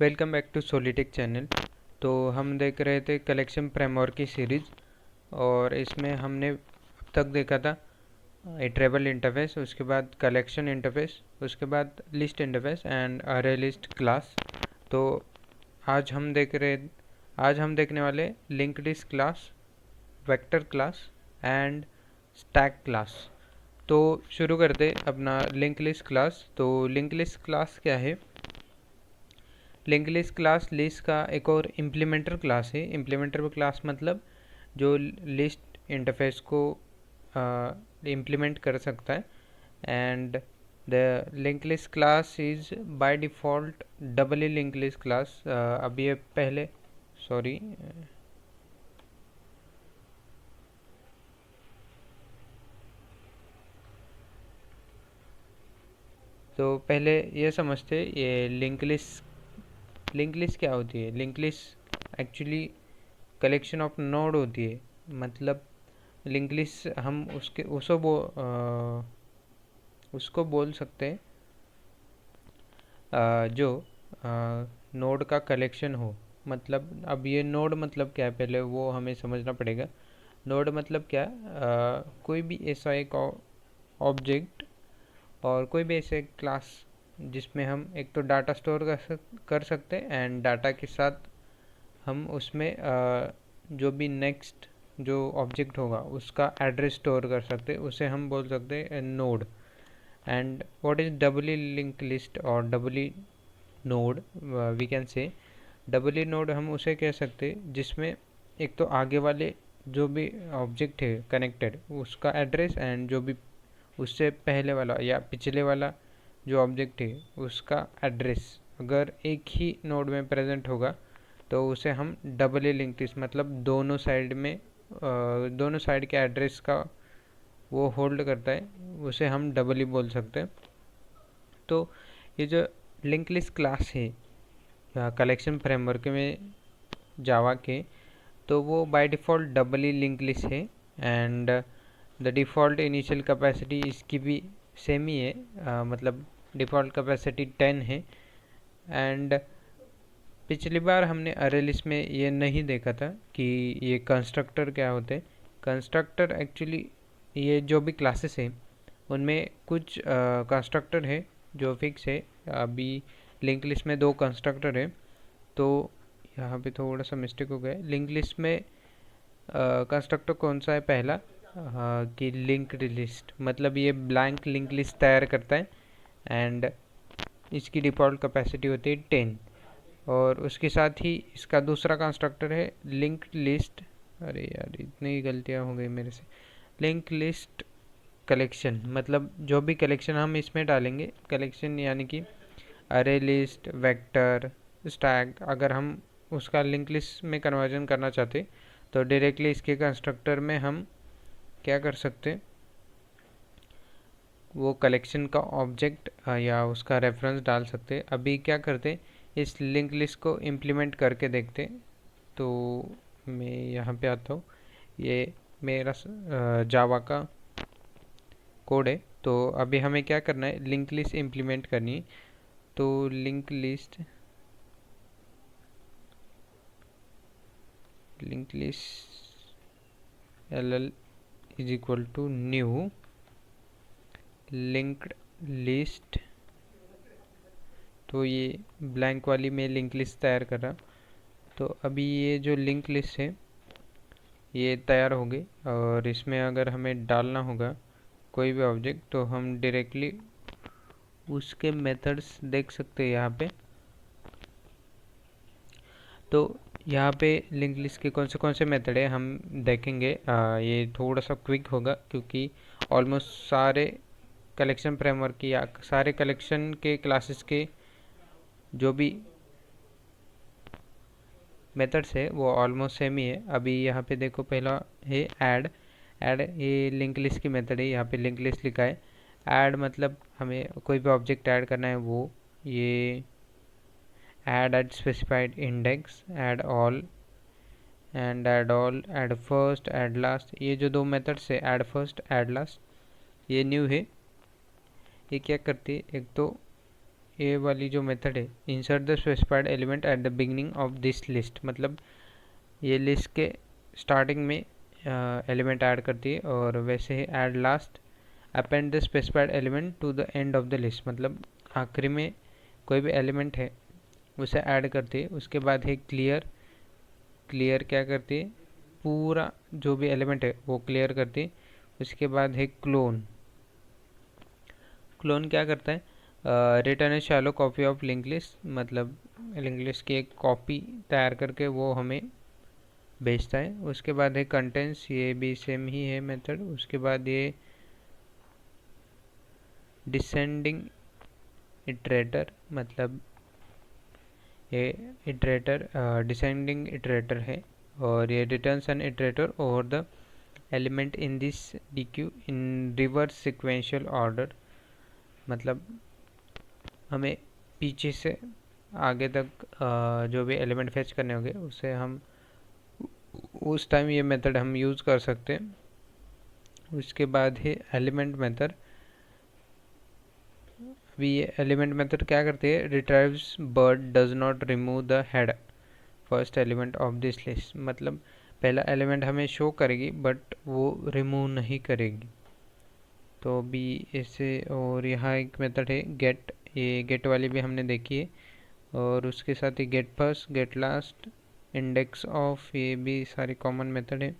Welcome back to सोलिटिक channel. तो हम देख रहे थे कलेक्शन फ्रेमवर्क की सीरीज़, और इसमें हमने अब तक देखा था ए ट्रेबल इंटरफेस, उसके बाद कलेक्शन इंटरफेस, उसके बाद लिस्ट इंटरफेस एंड अरे लिस्ट क्लास। तो आज हम देख रहे आज हम देखने वाले link list class, vector class and stack class. तो शुरू करते अपना लिंक लिस्ट क्लास। तो लिंक लिस्ट क्लास क्या है? लिंक लिस्ट क्लास लिस्ट का एक और इम्प्लीमेंटर क्लास है। इम्प्लीमेंटर क्लास मतलब जो लिस्ट इंटरफेस को इम्प्लीमेंट कर सकता है। And the link list class is by default Dabali link list class. अब ये पहले सॉरी तो पहले ये समझते ये लिंक लिस्ट क्या होती है। Link list actually collection of node होती है। मतलब लिंक लिस्ट हम उसको बोल सकते हैं जो नोड का कलेक्शन हो। मतलब अब ये नोड मतलब क्या है, पहले वो हमें समझना पड़ेगा। नोड मतलब क्या? कोई भी ऐसा एक ऑब्जेक्ट और कोई भी ऐसे क्लास जिसमें हम एक तो डाटा स्टोर कर सकते हैं, एंड डाटा के साथ हम उसमें जो भी नेक्स्ट जो ऑब्जेक्ट होगा उसका एड्रेस स्टोर कर सकते हैं, उसे हम बोल सकते हैं node. And what is doubly link list और doubly node? We can say Dabali node हम उसे कह सकते हैं जिसमें एक तो आगे वाले जो भी ऑब्जेक्ट है कनेक्टेड उसका एड्रेस, एंड जो भी उससे पहले वाला या पिछले वाला जो ऑब्जेक्ट है उसका एड्रेस अगर एक ही नोड में प्रेजेंट होगा तो उसे हम डबली लिंक्ड लिस्ट, मतलब दोनों साइड के एड्रेस का वो होल्ड करता है, उसे हम डबली बोल सकते हैं। तो ये जो लिंक लिस्ट क्लास है कलेक्शन फ्रेमवर्क में जावा के, तो वो बाय डिफ़ॉल्ट डबली लिंक लिस्ट है। And the default initial capacity इसकी भी सेम ही है, मतलब डिफ़ॉल्ट कैपेसिटी 10 है। एंड पिछली बार हमने अरे लिस्ट में ये नहीं देखा था कि ये कंस्ट्रक्टर क्या होते हैं। कंस्ट्रक्टर एक्चुअली ये जो भी क्लासेस हैं उनमें कुछ कंस्ट्रक्टर है जो फिक्स है। अभी लिंक लिस्ट में 2 कंस्ट्रक्टर है, तो यहाँ पे थोड़ा सा मिस्टेक हो गया। लिंक लिस्ट में कंस्ट्रक्टर कौन सा है? पहला कि लिंक्ड लिस्ट, मतलब ये ब्लैंक लिंक लिस्ट तैयार करता है, एंड इसकी डिफ़ॉल्ट कैपेसिटी होती है 10। और उसके साथ ही इसका दूसरा कंस्ट्रक्टर है लिंक्ड लिस्ट। अरे यार इतनी गलतियाँ हो गई मेरे से। लिंक लिस्ट कलेक्शन, मतलब जो भी कलेक्शन हम इसमें डालेंगे, कलेक्शन यानी कि अरे लिस्ट, वेक्टर, स्टैक, अगर हम उसका लिंक लिस्ट में कन्वर्जन करना चाहते तो डायरेक्टली इसके कंस्ट्रक्टर में हम क्या कर सकते, वो कलेक्शन का ऑब्जेक्ट या उसका रेफरेंस डाल सकते। अभी क्या करते, इस लिंक लिस्ट को इम्प्लीमेंट करके देखते। तो मैं यहाँ पे आता हूँ, ये मेरा जावा का कोड है। तो अभी हमें क्या करना है, लिंक लिस्ट इम्प्लीमेंट करनी है। तो link list ll is equal to new linked list. तो ये ब्लैंक वाली मैं लिंक लिस्ट तैयार कर रहा। तो अभी ये जो लिंक लिस्ट है ये तैयार हो गई, और इसमें अगर हमें डालना होगा कोई भी ऑब्जेक्ट तो हम डायरेक्टली उसके मेथड्स देख सकते हैं यहाँ पे। तो यहाँ पे लिंक लिस्ट के कौन से मेथड है हम देखेंगे। ये थोड़ा सा क्विक होगा क्योंकि ऑलमोस्ट सारे कलेक्शन फ्रेमवर्क की या सारे कलेक्शन के क्लासेस के जो भी मेथड्स है वो ऑलमोस्ट सेम ही है। अभी यहाँ पे देखो, पहला है ऐड। ये लिंक लिस्ट की मेथड है, यहाँ पे लिंक लिस्ट लिखा है। ऐड मतलब हमें कोई भी ऑब्जेक्ट ऐड करना है, वो ये add eight specified index, add all and add all, add first, add last. ये जो 2 मेथड्स है, ऐड फर्स्ट, ऐड लास्ट, ये न्यू है। ये क्या करती है, एक तो ये वाली जो मेथड है, insert the specified element at the beginning of this list, मतलब ये लिस्ट के स्टार्टिंग में एलिमेंट ऐड करती है, और वैसे ही add last append the specified element to the end of the list, मतलब आखिरी में कोई भी एलिमेंट है उसे ऐड करती है। उसके बाद है क्लियर, क्लियर क्या करती है, पूरा जो भी एलिमेंट है वो क्लियर करती है। उसके बाद है क्लोन, क्लोन क्या करता है, return A shallow copy of link list, मतलब लिंक लिस्ट की एक कॉपी तैयार करके वो हमें भेजता है। उसके बाद है कंटेंट्स, ये भी सेम ही है मेथड। उसके बाद ये डिसेंडिंग इटरेटर, मतलब ये इटरेटर डिसेंडिंग इटरेटर है, और ये returns an iterator over the element in this deque in reverse sequential order, मतलब हमें पीछे से आगे तक जो भी एलिमेंट फेच करने होंगे उसे हम उस टाइम ये मेथड हम यूज़ कर सकते हैं। उसके बाद है एलिमेंट मेथड। अभी ये एलिमेंट मेथड क्या करती है, रिट्राइव्स but does not remove the head first element of this list, मतलब पहला एलिमेंट हमें शो करेगी बट वो रिमूव नहीं करेगी। तो भी ऐसे, और यहाँ एक मेथड है गेट, ये गेट वाली भी हमने देखी है, और उसके साथ ही get first, get last, index of, ये भी सारी कॉमन मेथड है।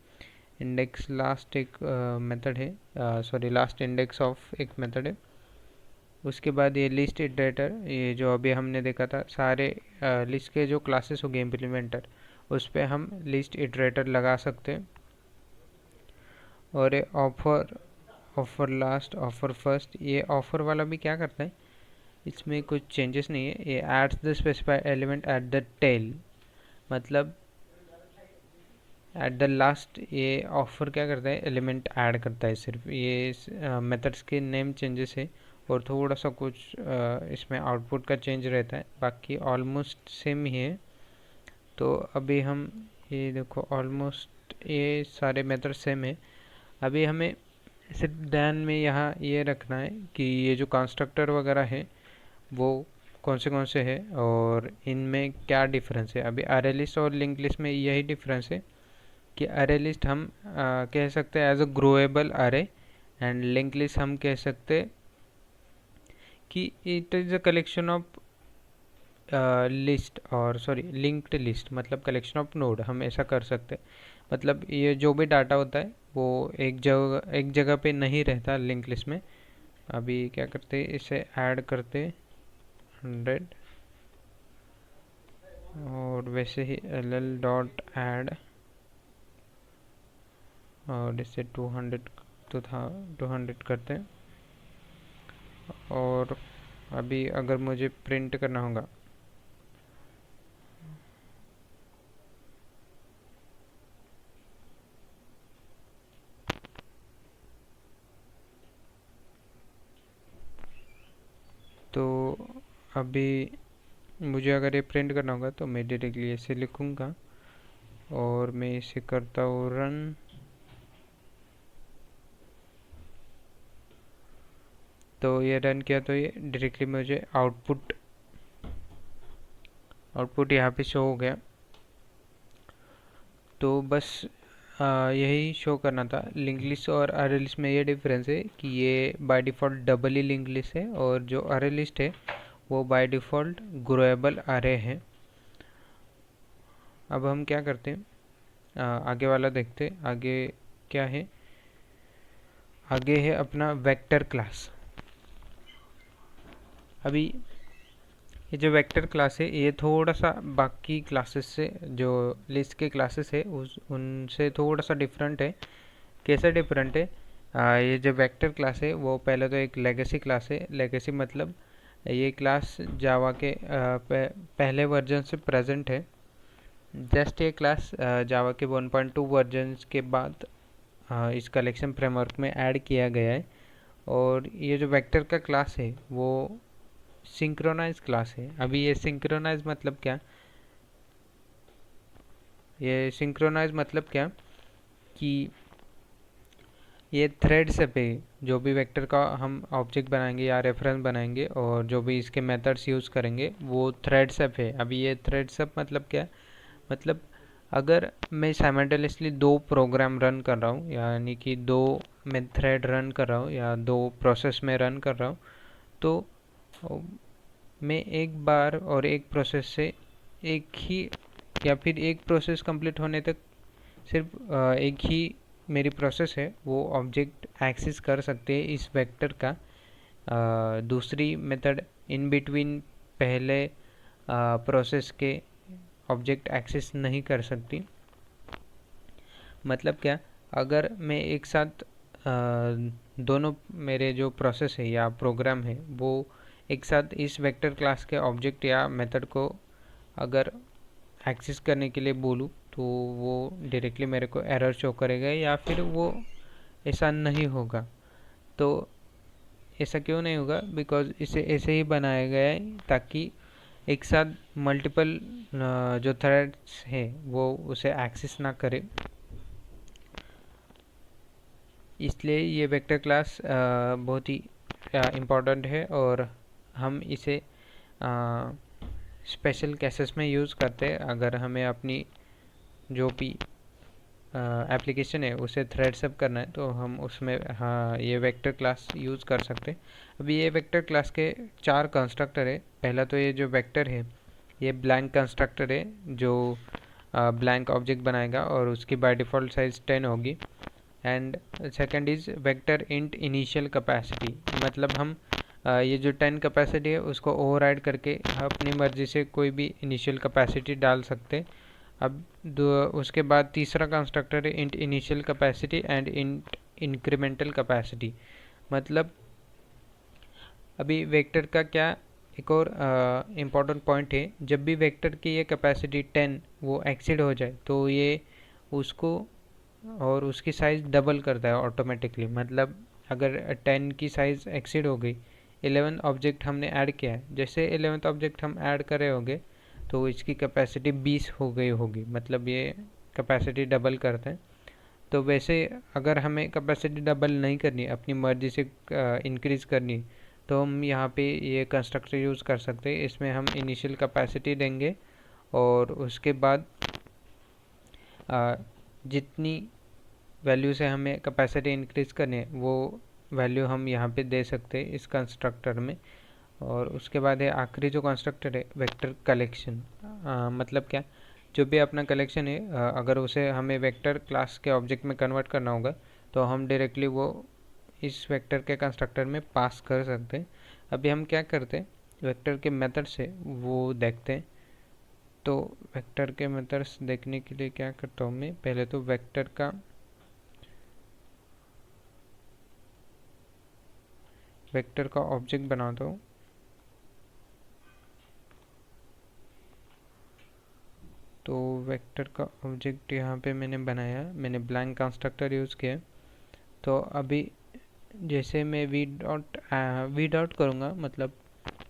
इंडेक्स लास्ट एक मेथड है, सॉरी लास्ट इंडेक्स ऑफ एक मेथड है। उसके बाद ये लिस्ट इटरेटर, ये जो अभी हमने देखा था, सारे लिस्ट के जो क्लासेस हो गए इम्प्लीमेंटर, उस पर हम लिस्ट इटरेटर लगा सकते हैं। और ये offer, offer last, offer first, ये ऑफर वाला भी क्या करता है, इसमें कुछ चेंजेस नहीं है। ये adds the specified element at the tail, मतलब एट द लास्ट ये ऑफर क्या करता है, एलिमेंट ऐड करता है सिर्फ। ये मेथड्स के नेम चेंजेस है, और थोड़ा सा कुछ इसमें आउटपुट का चेंज रहता है, बाकी ऑलमोस्ट सेम ही है। तो अभी हम ये देखो, ऑलमोस्ट ये सारे मेथड सेम है। अभी हमें सिर्फ ध्यान में यहाँ ये रखना है कि ये जो कंस्ट्रक्टर वगैरह है वो कौन से है और इनमें क्या डिफरेंस है। अभी अरे लिस्ट और लिंक लिस्ट में यही डिफरेंस है कि अरे लिस्ट हम कह सकते हैं एज अ ग्रोएबल अरे, एंड लिंक लिस्ट हम कह सकते हैं कि it is a collection of list, और सॉरी लिंक्ड लिस्ट, मतलब कलेक्शन ऑफ नोड, हम ऐसा कर सकते हैं। मतलब ये जो भी डाटा होता है वो एक जगह पे नहीं रहता लिंक लिस्ट में। अभी क्या करते हैं, इसे ऐड करते 100, और वैसे ही ll डॉट ऐड, और इसे 200 करते हैं। और अभी अगर मुझे प्रिंट करना होगा, तो अभी मुझे अगर ये प्रिंट करना होगा तो मैं डायरेक्टली ऐसे लिखूँगा, और मैं इसे करता हूँ रन। तो ये रन किया तो ये डायरेक्टली मुझे आउटपुट यहाँ पे शो हो गया। तो बस यही शो करना था। लिंक लिस्ट और अरे लिस्ट में ये डिफरेंस है कि ये by default double he link list है, और जो अरे लिस्ट है वो बाय डिफ़ॉल्ट ग्रोएबल अरे है। अब हम क्या करते हैं, आगे वाला देखते हैं। आगे क्या है, आगे है अपना वेक्टर क्लास। अभी ये जो वेक्टर क्लास है ये थोड़ा सा बाकी क्लासेस से, जो लिस्ट के क्लासेस है उनसे थोड़ा सा डिफरेंट है। कैसे डिफरेंट है, ये जो वेक्टर क्लास है वो पहले तो एक लेगेसी क्लास है। लेगेसी मतलब ये क्लास जावा के पहले वर्जन से प्रेजेंट है। जस्ट ये क्लास जावा के 1.2 वर्जन के बाद इस कलेक्शन फ्रेमवर्क में ऐड किया गया है। और ये जो वेक्टर का क्लास है वो सिंक्रोनाइज क्लास है। अभी ये सिंक्रोनाइज मतलब क्या, ये सिंक्रोनाइज मतलब क्या कि ये थ्रेड से पे जो भी वेक्टर का हम ऑब्जेक्ट बनाएंगे या रेफरेंस बनाएंगे और जो भी इसके मेथड्स यूज़ करेंगे वो थ्रेड सब है। अभी ये थ्रेड सब मतलब क्या, मतलब अगर मैं साइमल्टेनियसली दो प्रोग्राम रन कर रहा हूँ, यानी कि दो मैं थ्रेड रन कर रहा हूँ या दो प्रोसेस में रन कर रहा हूँ, तो मैं एक बार और एक प्रोसेस से एक ही या फिर एक प्रोसेस कंप्लीट होने तक सिर्फ एक ही मेरी प्रोसेस है वो ऑब्जेक्ट एक्सेस कर सकते हैं इस वेक्टर का। दूसरी मेथड इन बिटवीन पहले प्रोसेस के ऑब्जेक्ट एक्सेस नहीं कर सकती। मतलब क्या, अगर मैं एक साथ दोनों मेरे जो प्रोसेस है या प्रोग्राम है वो एक साथ इस वेक्टर क्लास के ऑब्जेक्ट या मेथड को अगर एक्सेस करने के लिए बोलूँ तो वो डायरेक्टली मेरे को एरर शो करेगा या फिर वो ऐसा नहीं होगा। तो ऐसा क्यों नहीं होगा, बिकॉज इसे ऐसे ही बनाया गया है ताकि एक साथ मल्टीपल जो थ्रेड्स है वो उसे एक्सेस ना करे। इसलिए ये वेक्टर क्लास बहुत ही इम्पोर्टेंट है और हम इसे स्पेशल केसेस में यूज़ करते हैं। अगर हमें अपनी जो भी एप्लीकेशन है उसे थ्रेड्स अप करना है तो हम उसमें हाँ ये वेक्टर क्लास यूज़ कर सकते हैं। अभी ये वेक्टर क्लास के चार कंस्ट्रक्टर है। पहला तो ये जो वेक्टर है ये ब्लैंक कंस्ट्रक्टर है जो ब्लैंक ऑब्जेक्ट बनाएगा और उसकी बाय डिफ़ॉल्ट साइज़ 10 होगी। And second is vector int initial capacity, मतलब हम ये जो 10 कैपेसिटी है उसको ओवरराइड करके अपनी मर्ज़ी से कोई भी इनिशियल कैपेसिटी डाल सकते। अब उसके बाद तीसरा कंस्ट्रक्टर है int initial capacity and int incremental capacity. मतलब अभी वेक्टर का क्या एक और इम्पॉर्टेंट पॉइंट है, जब भी वेक्टर की ये कैपेसिटी 10 वो एक्सीड हो जाए तो ये उसको और उसकी साइज़ डबल करता है ऑटोमेटिकली। मतलब अगर 10 की साइज़ एक्सीड हो गई, 11 ऑब्जेक्ट हमने ऐड किया है, जैसे 11th ऑब्जेक्ट हम ऐड कर रहे होंगे तो इसकी कैपेसिटी 20 हो गई होगी, मतलब ये कैपेसिटी डबल करते हैं। तो वैसे अगर हमें कैपेसिटी डबल नहीं करनी, अपनी मर्ज़ी से इंक्रीज़ करनी, तो हम यहाँ पे ये कंस्ट्रक्टर यूज़ कर सकते हैं। इसमें हम इनिशियल कैपेसिटी देंगे और उसके बाद जितनी वैल्यू से हमें कैपेसिटी इंक्रीज़ करनी है वो वैल्यू हम यहाँ पे दे सकते हैं इस कंस्ट्रक्टर में। और उसके बाद है आखिरी जो कंस्ट्रक्टर है वेक्टर कलेक्शन। मतलब क्या, जो भी अपना कलेक्शन है अगर उसे हमें वेक्टर क्लास के ऑब्जेक्ट में कन्वर्ट करना होगा तो हम डायरेक्टली वो इस वेक्टर के कंस्ट्रक्टर में पास कर सकते हैं। अभी हम क्या करते हैं, वेक्टर के मेथड से वो देखते हैं। तो वेक्टर के मेथड्स देखने के लिए क्या करता हूँ मैं, पहले तो वेक्टर का ऑब्जेक्ट बनाता हूँ। तो वेक्टर का ऑब्जेक्ट यहाँ पे मैंने बनाया, मैंने ब्लैंक कंस्ट्रक्टर यूज़ किया। तो अभी जैसे मैं वी डॉट करूँगा, मतलब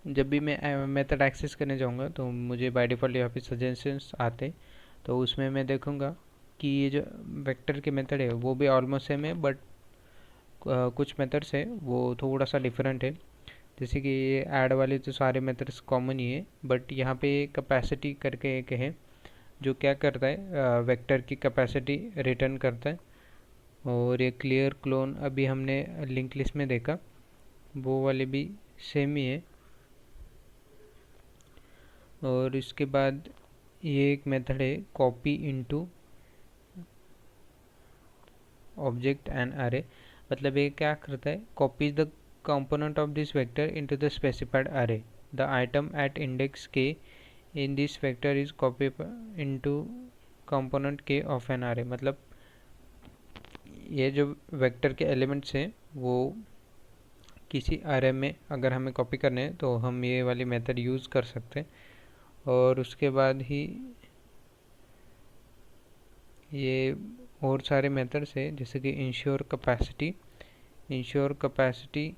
जब भी मैं मेथड एक्सेस करने जाऊँगा तो मुझे बाय डिफ़ॉल्ट यहाँ पे सजेशंस आते, तो उसमें मैं देखूँगा कि ये जो वेक्टर के मेथड है वो भी ऑलमोस्ट सेम है, बट कुछ मेथड्स है वो थोड़ा सा डिफरेंट है। जैसे कि ये ऐड वाले तो सारे मेथड्स कॉमन ही है, बट यहाँ पे कैपेसिटी करके एक है जो क्या करता है, वेक्टर की कैपेसिटी रिटर्न करता है। और ये क्लियर क्लोन अभी हमने लिंक लिस्ट में देखा, वो वाले भी सेम ही है। और इसके बाद ये एक मेथड है कॉपी इनटू ऑब्जेक्ट एंड अरे। मतलब ये क्या करता है, copies the component of this vector into the specified array. The item at index k in this vector is copied into component k of an array। मतलब ये जो वेक्टर के एलिमेंट्स हैं वो किसी अरे में अगर हमें कॉपी करने हैं तो हम ये वाली मेथड यूज़ कर सकते हैं। और उसके बाद ही ये और सारे मेथड्स हैं जैसे कि इंश्योर कैपेसिटी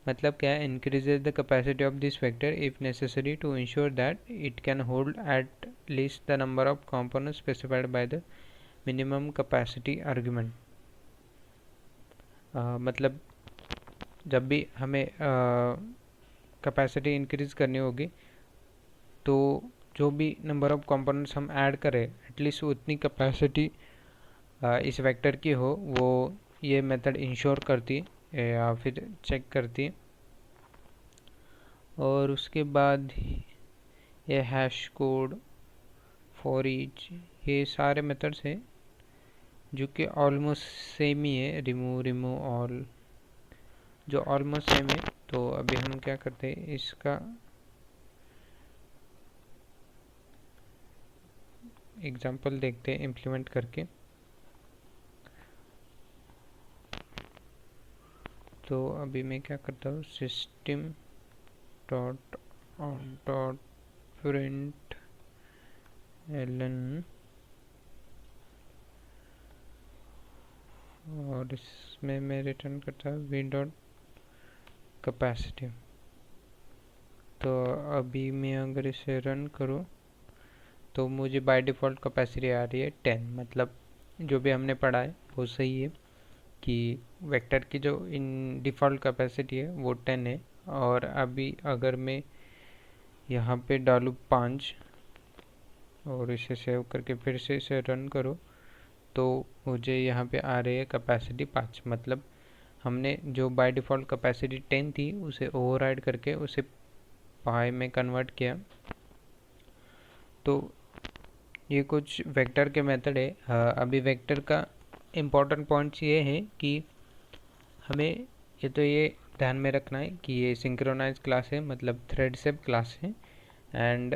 मतलब क्या है, increases the capacity of this vector if necessary to ensure that it can hold at least the number of components specified by the minimum capacity argument. मतलब जब भी हमें कैपेसिटी इंक्रीज़ करनी होगी तो जो भी नंबर ऑफ़ कंपोनेंट्स हम ऐड करें एटलीस्ट उतनी कैपेसिटी इस वेक्टर की हो, वो ये मेथड इंश्योर करती है या फिर चेक करती है। और उसके बाद ये हैश कोड, फॉर ईच, ये सारे मेथड्स हैं जो कि ऑलमोस्ट सेम ही है। रिमूव ऑल जो ऑलमोस्ट सेम है। तो अभी हम क्या करते हैं, इसका एग्जांपल देखते हैं इम्प्लीमेंट करके। तो अभी मैं क्या करता हूँ, system dot out dot println, और इसमें मैं रिटर्न करता हूँ वी डॉट कैपेसिटी। तो अभी मैं अगर इसे रन करूँ तो मुझे बाय डिफ़ॉल्ट कैपेसिटी आ रही है 10। मतलब जो भी हमने पढ़ा है वो सही है कि वेक्टर की जो इन डिफ़ॉल्ट कैपेसिटी है वो 10 है। और अभी अगर मैं यहाँ पे डालूँ 5 और इसे सेव करके फिर से इसे रन करो तो मुझे यहाँ पे आ रही है कैपेसिटी 5। मतलब हमने जो बाय डिफ़ॉल्ट कैपेसिटी 10 थी उसे ओवरराइड करके उसे पाई में कन्वर्ट किया। तो ये कुछ वेक्टर के मेथड है। अभी वेक्टर का इम्पोर्टेंट पॉइंट्स ये है कि हमें ये ध्यान में रखना है कि ये सिंक्रोनाइज क्लास है, मतलब थ्रेड सेप क्लास है। एंड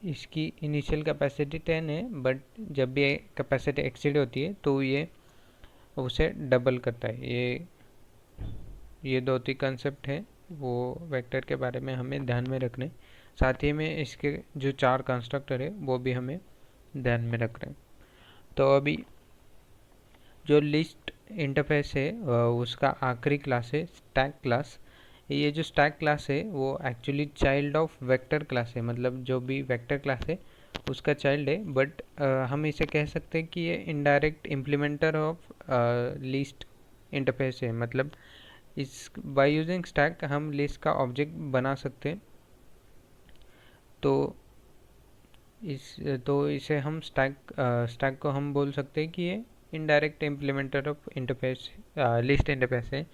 इसकी इनिशियल कैपेसिटी 10 है, बट जब भी कैपेसिटी एक्सीड होती है तो ये उसे डबल करता है। ये दो तीन कंसेप्ट है वो वेक्टर के बारे में हमें ध्यान में रखने। साथ ही में इसके जो 4 कंस्ट्रक्टर है वो भी हमें ध्यान में रख रहे हैं। तो अभी जो लिस्ट इंटरफेस है उसका आखिरी क्लास है स्टैक क्लास। ये जो स्टैक क्लास है वो actually child of vector class है, मतलब जो भी वेक्टर क्लास है उसका चाइल्ड है। बट हम इसे कह सकते हैं कि ये indirect implementer of list interface है। मतलब इस बाय यूजिंग स्टैक हम लिस्ट का ऑब्जेक्ट बना सकते हैं। तो इसे हम स्टैक को हम बोल सकते हैं कि ये indirect implementer of interface list interface है।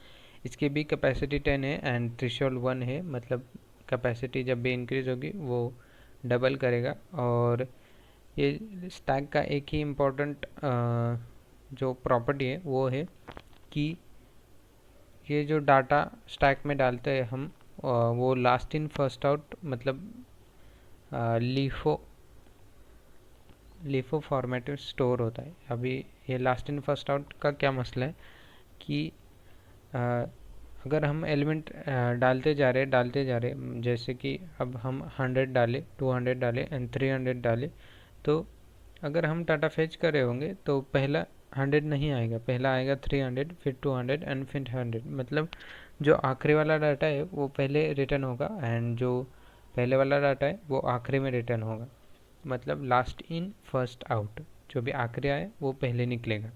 इसकी भी कैपेसिटी 10 है एंड थ्रेशोल्ड 1 है। मतलब कैपेसिटी जब भी इंक्रीज होगी वो डबल करेगा। और ये स्टैक का एक ही इम्पोर्टेंट जो प्रॉपर्टी है वो है कि ये जो डाटा स्टैक में डालते हैं हम वो लास्ट इन फर्स्ट आउट, मतलब लीफो फॉर्मेट में स्टोर होता है। अभी ये लास्ट इन फर्स्ट आउट का क्या मसला है कि अगर हम एलिमेंट डालते जा रहे जैसे कि अब हम 100 डालें, 200 डालें एंड 300 डालें, तो अगर हम डाटा फेच कर रहे होंगे तो पहला 100 नहीं आएगा, पहला आएगा 300, फिर 200 एंड फिर 100। मतलब जो आखिरी वाला डाटा है वो पहले रिटर्न होगा एंड जो पहले वाला डाटा है वो आखिरी में रिटर्न होगा। मतलब लास्ट इन फर्स्ट आउट, जो भी आखिरी आए वो पहले निकलेगा।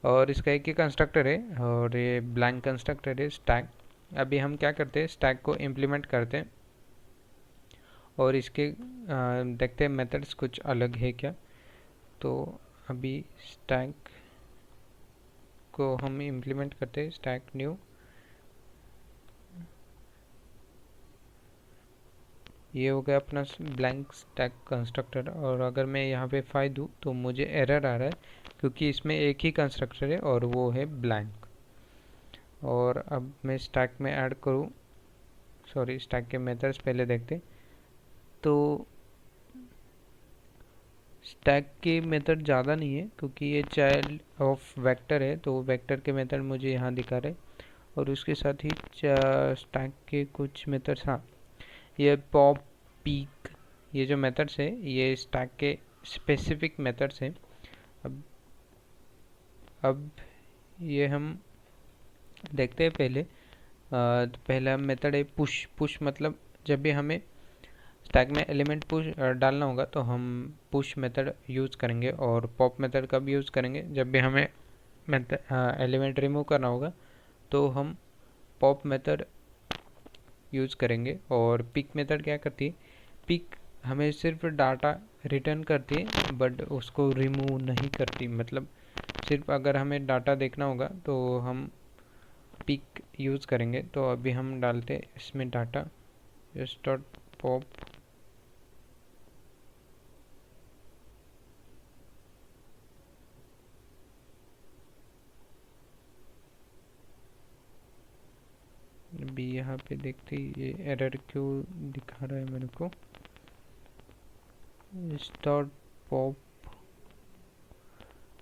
और इसका एक ही कंस्ट्रक्टर है और ये ब्लैंक कंस्ट्रक्टर है स्टैक। अभी हम क्या करते हैं, स्टैक को इम्प्लीमेंट करते हैं और इसके देखते हैं मेथड्स कुछ अलग है क्या। तो अभी स्टैक को हम इम्प्लीमेंट करते हैं, स्टैक न्यू। ये हो गया अपना ब्लैंक स्टैक कंस्ट्रक्टर। और अगर मैं यहाँ पे 5 दूँ तो मुझे एरर आ रहा है क्योंकि इसमें एक ही कंस्ट्रक्टर है और वो है ब्लैंक। और अब मैं स्टैक में ऐड करूँ, सॉरी स्टैक के मेथड्स पहले देखते। तो स्टैक के मेथड ज़्यादा नहीं है क्योंकि ये चाइल्ड ऑफ वेक्टर है, तो वेक्टर के मेथड मुझे यहाँ दिखा रहे। और उसके साथ ही स्टैक के कुछ मेथड्स, हाँ ये पॉप, पीक, ये जो मेथड्स है ये स्टैक के स्पेसिफिक मेथड्स हैं। अब ये हम देखते हैं पहले। तो पहला मेथड है पुश। पुश मतलब जब भी हमें स्टैक में एलिमेंट पुश डालना होगा तो हम पुश मेथड यूज़ करेंगे। और पॉप मेथड कब यूज़ करेंगे, जब भी हमें एलिमेंट रिमूव करना होगा तो हम पॉप मेथड यूज़ करेंगे। और पिक मेथड क्या करती है, पिक हमें सिर्फ डाटा रिटर्न करती है बट उसको रिमूव नहीं करती। मतलब सिर्फ अगर हमें डाटा देखना होगा तो हम पिक यूज़ करेंगे। तो अभी हम डालते इसमें डाटा डॉट पॉप अभी यहाँ पे देखते ही ये एरर क्यों दिखा रहा है मेरे को। स्टार्ट पॉप,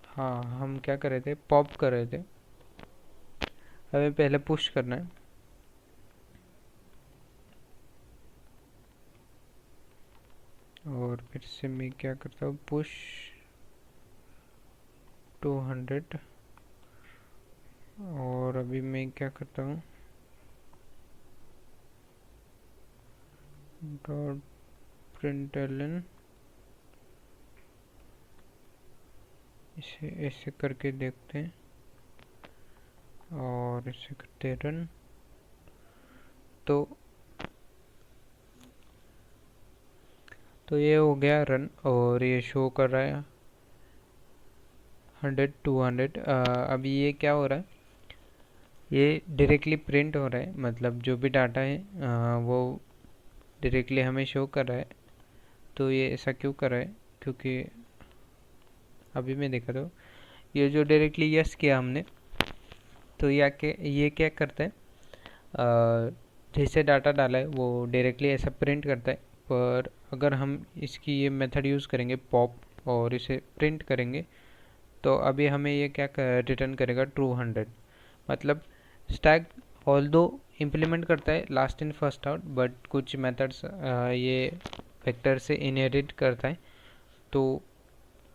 हाँ हम क्या कर रहे थे, पॉप कर रहे थे, हमें पहले पुश करना है। और फिर से मैं क्या करता हूँ, पुश 200। और अभी मैं क्या करता हूँ, डॉट प्रिंटलन, इसे ऐसे करके देखते हैं और इसे करते रन। तो ये हो गया रन और ये शो कर रहा है 100 200। अभी ये क्या हो रहा है, ये डायरेक्टली प्रिंट हो रहा है, मतलब जो भी डाटा है वो डायरेक्टली हमें शो कर रहा है। तो ये ऐसा क्यों कर रहा है, क्योंकि अभी मैं देखा तो ये जो डायरेक्टली यस किया हमने, तो ये क्या करता है, जैसे डाटा डाला है वो डायरेक्टली ऐसा प्रिंट करता है। पर अगर हम इसकी ये मेथड यूज़ करेंगे पॉप और इसे प्रिंट करेंगे तो अभी हमें ये क्या रिटर्न करेगा, 200। मतलब स्टैक ऑल्दो इम्प्लीमेंट करता है last in first out, but कुछ मेथड्स ये वेक्टर से इनहेरिट करता है। तो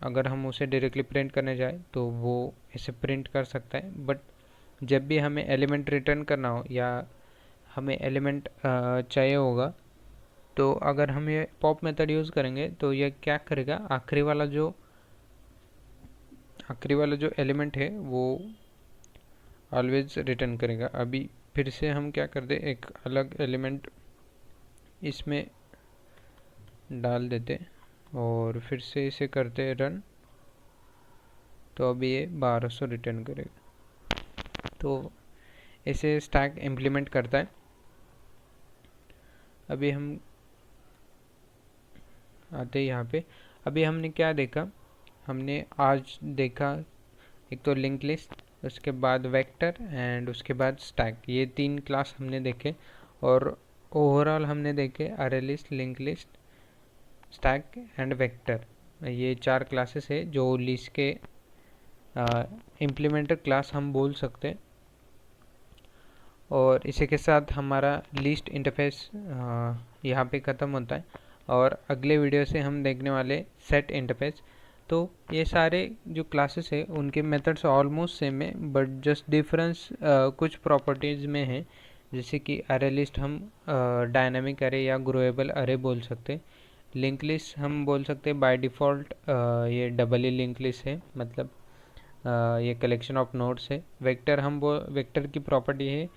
अगर हम उसे डायरेक्टली प्रिंट करने जाए तो वो इसे प्रिंट कर सकता है। बट जब भी हमें एलिमेंट रिटर्न करना हो या हमें एलिमेंट चाहिए होगा तो अगर हम ये पॉप मेथड यूज़ करेंगे तो ये क्या करेगा, आखिरी वाला जो एलिमेंट है वो ऑलवेज रिटर्न करेगा। अभी फिर से हम क्या कर दे, एक अलग एलिमेंट इसमें डाल देते और फिर से इसे करते रन। तो अभी ये 1200 रिटर्न करेगा। तो ऐसे स्टैक इम्प्लीमेंट करता है। अभी हम आते यहाँ पे, अभी हमने क्या देखा, हमने आज देखा एक तो लिंक लिस्ट, उसके बाद वेक्टर एंड उसके बाद स्टैक, ये 3 क्लास हमने देखे। और ओवरऑल हमने देखे अरे list, link list, stack and vector, ये 4 क्लासेस है जो लिस्ट के इम्प्लीमेंटर क्लास हम बोल सकते। और इसी के साथ हमारा लिस्ट इंटरफेस यहाँ पे ख़त्म होता है और अगले वीडियो से हम देखने वाले सेट इंटरफेस। तो ये सारे जो क्लासेस है उनके मेथड्स ऑलमोस्ट सेम है, बट जस्ट डिफरेंस कुछ प्रॉपर्टीज़ में है। जैसे कि अरे लिस्ट हम डायनामिक अरे या ग्रोएबल अरे बोल सकते। लिंक लिस्ट हम बोल सकते बाय डिफ़ॉल्ट ये डबल ही लिंक लिस्ट है, मतलब ये कलेक्शन ऑफ नोड्स है। वेक्टर वेक्टर की प्रॉपर्टी है,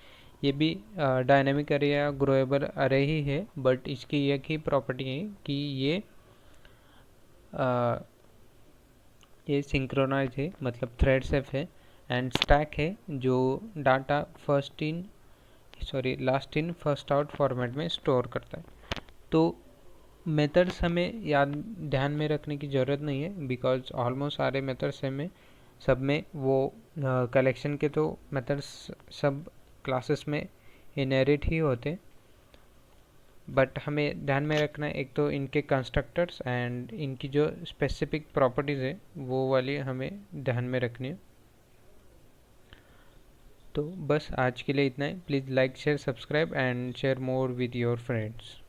ये भी डायनामिक अरे या ग्रोएबल अरे ही है, बट इसकी एक ही प्रॉपर्टी है कि ये सिंक्रोनाइज है, मतलब थ्रेड सेफ है। एंड स्टैक है जो data last in first out format में स्टोर करता है। तो मेथड्स हमें ध्यान में रखने की ज़रूरत नहीं है, बिकॉज ऑलमोस्ट सारे मेथड्स में सब में वो कलेक्शन के तो मेथड्स सब क्लासेस में इनहेरिट ही होते। बट हमें ध्यान में रखना है एक तो इनके कंस्ट्रक्टर्स एंड इनकी जो स्पेसिफिक प्रॉपर्टीज़ है वो वाली हमें ध्यान में रखनी है। तो बस आज के लिए इतना ही। Please like share subscribe and share more with your friends.